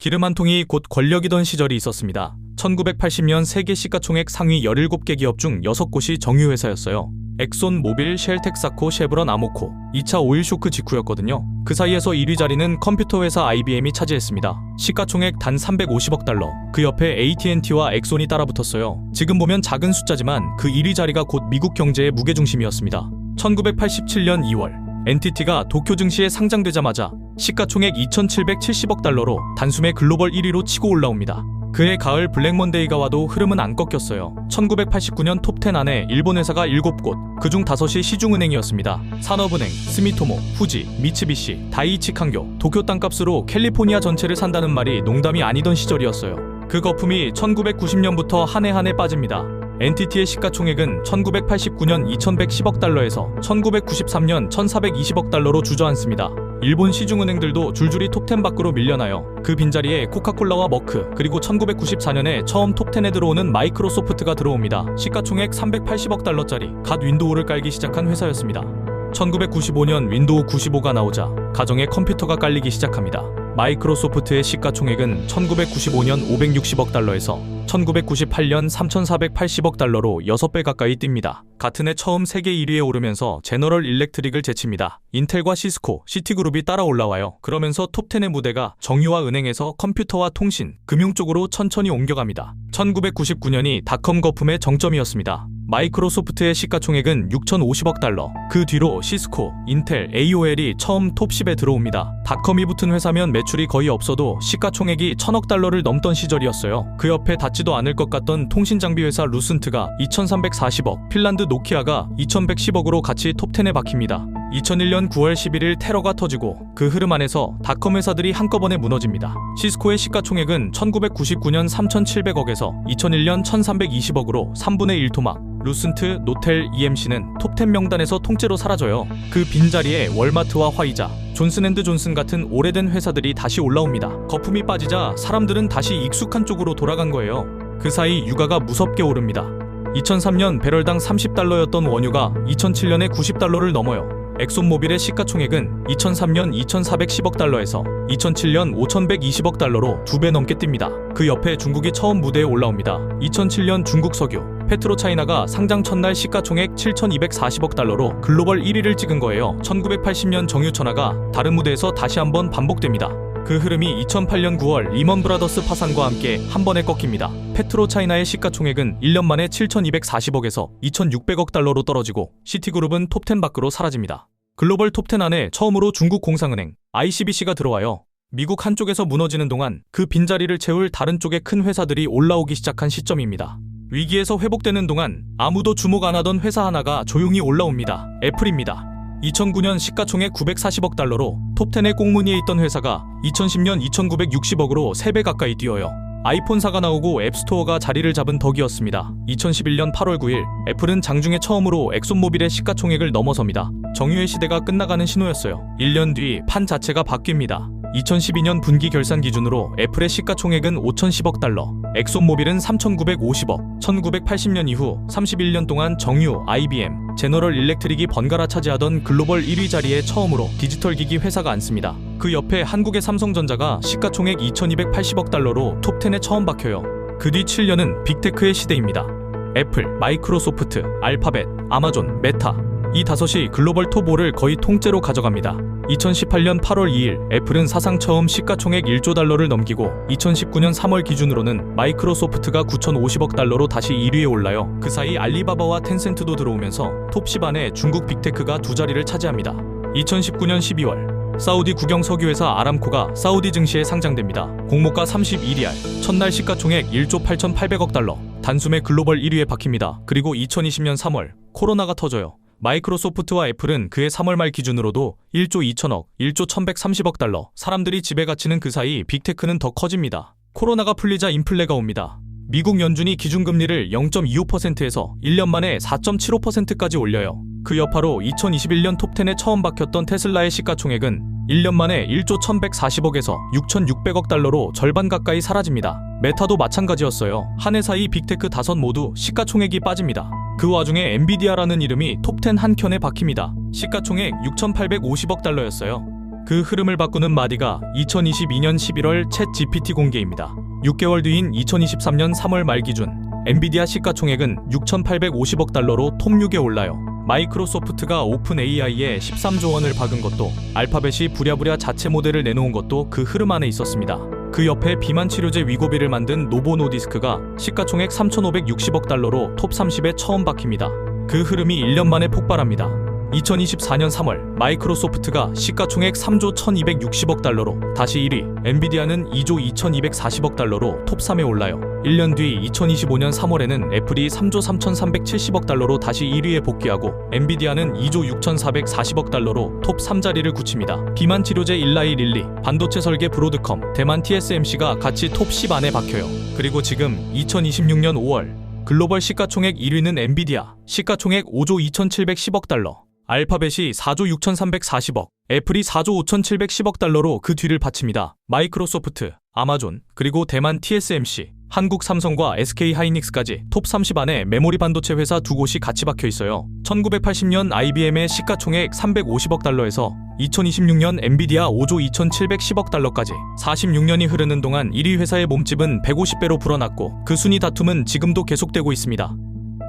기름 한 통이 곧 권력이던 시절이 있었습니다. 1980년 세계 시가총액 상위 17개 기업 중 6곳이 정유회사였어요. 엑손, 모빌, 쉘, 텍사코, 쉐브론, 아모코. 2차 오일 쇼크 직후였거든요. 그 사이에서 1위 자리는 컴퓨터 회사 IBM이 차지했습니다. 시가총액 단 350억 달러. 그 옆에 AT&T와 엑손이 따라붙었어요. 지금 보면 작은 숫자지만 그 1위 자리가 곧 미국 경제의 무게중심이었습니다. 1987년 2월 NTT가 도쿄 증시에 상장되자마자 시가총액 2,770억 달러로 단숨에 글로벌 1위로 치고 올라옵니다. 그해 가을 블랙먼데이가 와도 흐름은 안 꺾였어요. 1989년 톱10 안에 일본 회사가 7곳, 그중 5이 시중은행이었습니다. 산업은행, 스미토모, 후지, 미츠비시, 다이이치 칸교, 도쿄 땅값으로 캘리포니아 전체를 산다는 말이 농담이 아니던 시절이었어요. 그 거품이 1990년부터 한 해 한 해 빠집니다. NTT의 시가총액은 1989년 2,110억 달러에서 1993년 1,420억 달러로 주저앉습니다. 일본 시중은행들도 줄줄이 톱10 밖으로 밀려나요. 그 빈자리에 코카콜라와 머크, 그리고 1994년에 처음 톱10에 들어오는 마이크로소프트가 들어옵니다. 시가총액 380억 달러짜리 갓 윈도우를 깔기 시작한 회사였습니다. 1995년 윈도우 95가 나오자 가정에 컴퓨터가 깔리기 시작합니다. 마이크로소프트의 시가총액은 1995년 560억 달러에서 1998년 3,480억 달러로 6배 가까이 뜁니다. 같은 해 처음 세계 1위에 오르면서 제너럴 일렉트릭을 제칩니다. 인텔과 시스코, 시티그룹이 따라 올라와요. 그러면서 톱10의 무대가 정유와 은행에서 컴퓨터와 통신, 금융 쪽으로 천천히 옮겨갑니다. 1999년이 닷컴 거품의 정점이었습니다. 마이크로소프트의 시가총액은 6,050억 달러. 그 뒤로 시스코, 인텔, AOL이 처음 톱10에 들어옵니다. 닷컴이 붙은 회사면 매출이 거의 없어도 시가총액이 1,000억 달러를 넘던 시절이었어요. 그 옆에 닿지도 않을 것 같던 통신장비 회사 루슨트가 2,340억, 핀란드 노키아가 2,110억으로 같이 톱10에 박힙니다. 2001년 9월 11일 테러가 터지고 그 흐름 안에서 닷컴 회사들이 한꺼번에 무너집니다. 시스코의 시가총액은 1999년 3,700억에서 2001년 1,320억으로 3분의 1 토막. 루슨트, 노텔, EMC는 톱10 명단에서 통째로 사라져요. 그 빈자리에 월마트와 화이자, 존슨앤드존슨 같은 오래된 회사들이 다시 올라옵니다. 거품이 빠지자 사람들은 다시 익숙한 쪽으로 돌아간 거예요. 그 사이 유가가 무섭게 오릅니다. 2003년 배럴당 30달러였던 원유가 2007년에 90달러를 넘어요. 엑손모빌의 시가총액은 2003년 2,410억 달러에서 2007년 5,120억 달러로 2배 넘게 뜁니다. 그 옆에 중국이 처음 무대에 올라옵니다. 2007년 중국 석유, 페트로차이나가 상장 첫날 시가총액 7,240억 달러로 글로벌 1위를 찍은 거예요. 1980년 정유천하가 다른 무대에서 다시 한번 반복됩니다. 그 흐름이 2008년 9월 리먼 브라더스 파산과 함께 한 번에 꺾입니다. 페트로차이나의 시가총액은 1년 만에 7,240억에서 2,600억 달러로 떨어지고 시티그룹은 톱10 밖으로 사라집니다. 글로벌 톱10 안에 처음으로 중국 공상은행, ICBC가 들어와요. 미국 한쪽에서 무너지는 동안 그 빈자리를 채울 다른 쪽의 큰 회사들이 올라오기 시작한 시점입니다. 위기에서 회복되는 동안 아무도 주목 안 하던 회사 하나가 조용히 올라옵니다. 애플입니다. 2009년 시가총액 940억 달러로 톱10의 꽁무니에 있던 회사가 2010년 2,960억으로 3배 가까이 뛰어요. 아이폰사가 나오고 앱스토어가 자리를 잡은 덕이었습니다. 2011년 8월 9일 애플은 장중에 처음으로 엑손모빌의 시가총액을 넘어섭니다. 정유의 시대가 끝나가는 신호였어요. 1년 뒤 판 자체가 바뀝니다. 2012년 분기 결산 기준으로 애플의 시가총액은 5,010억 달러, 엑손모빌은 3,950억. 1980년 이후 31년 동안 정유, IBM, 제너럴 일렉트릭이 번갈아 차지하던 글로벌 1위 자리에 처음으로 디지털 기기 회사가 앉습니다. 그 옆에 한국의 삼성전자가 시가총액 2,280억 달러로 톱10에 처음 박혀요. 그 뒤 7년은 빅테크의 시대입니다. 애플, 마이크로소프트, 알파벳, 아마존, 메타, 이 5이 글로벌 톱5를 거의 통째로 가져갑니다. 2018년 8월 2일 애플은 사상 처음 시가총액 1조 달러를 넘기고 2019년 3월 기준으로는 마이크로소프트가 9,050억 달러로 다시 1위에 올라요. 그 사이 알리바바와 텐센트도 들어오면서 톱10 안에 중국 빅테크가 두 자리를 차지합니다. 2019년 12월 사우디 국영 석유회사 아람코가 사우디 증시에 상장됩니다. 공모가 31위알, 첫날 시가총액 1조 8,800억 달러, 단숨에 글로벌 1위에 박힙니다. 그리고 2020년 3월 코로나가 터져요. 마이크로소프트와 애플은 그해 3월 말 기준으로도 1조 2천억, 1조 1,130억 달러, 사람들이 집에 갇히는 그 사이 빅테크는 더 커집니다. 코로나가 풀리자 인플레가 옵니다. 미국 연준이 기준금리를 0.25%에서 1년 만에 4.75%까지 올려요. 그 여파로 2021년 톱10에 처음 박혔던 테슬라의 시가총액은 1년 만에 1조 1,140억에서 6,600억 달러로 절반 가까이 사라집니다. 메타도 마찬가지였어요. 한 해 사이 빅테크 5 모두 시가총액이 빠집니다. 그 와중에 엔비디아라는 이름이 톱10 한켠에 박힙니다. 시가총액 6,850억 달러였어요. 그 흐름을 바꾸는 마디가 2022년 11월 챗 GPT 공개입니다. 6개월 뒤인 2023년 3월 말 기준 엔비디아 시가총액은 6,850억 달러로 톱 6에 올라요. 마이크로소프트가 오픈 AI에 13조 원을 박은 것도, 알파벳이 부랴부랴 자체 모델을 내놓은 것도 그 흐름 안에 있었습니다. 그 옆에 비만 치료제 위고비를 만든 노보 노디스크가 시가총액 3,560억 달러로 톱 30에 처음 박힙니다. 그 흐름이 1년 만에 폭발합니다. 2024년 3월 마이크로소프트가 시가총액 3조 1260억 달러로 다시 1위, 엔비디아는 2조 2240억 달러로 톱 3에 올라요. 1년 뒤 2025년 3월에는 애플이 3조 3370억 달러로 다시 1위에 복귀하고 엔비디아는 2조 6440억 달러로 톱 3자리를 굳힙니다. 비만 치료제 일라이 릴리, 반도체 설계 브로드컴, 대만 TSMC가 같이 톱 10 안에 박혀요. 그리고 지금 2026년 5월 글로벌 시가총액 1위는 엔비디아, 시가총액 5조 2710억 달러, 알파벳이 4조 6340억, 애플이 4조 5710억 달러로 그 뒤를 바칩니다. 마이크로소프트, 아마존, 그리고 대만 TSMC, 한국 삼성과 SK 하이닉스까지 톱 30 안에 메모리 반도체 회사 두 곳이 같이 박혀 있어요. 1980년 IBM의 시가총액 350억 달러에서 2026년 엔비디아 5조 2710억 달러까지 46년이 흐르는 동안 1위 회사의 몸집은 150배로 불어났고 그 순위 다툼은 지금도 계속되고 있습니다.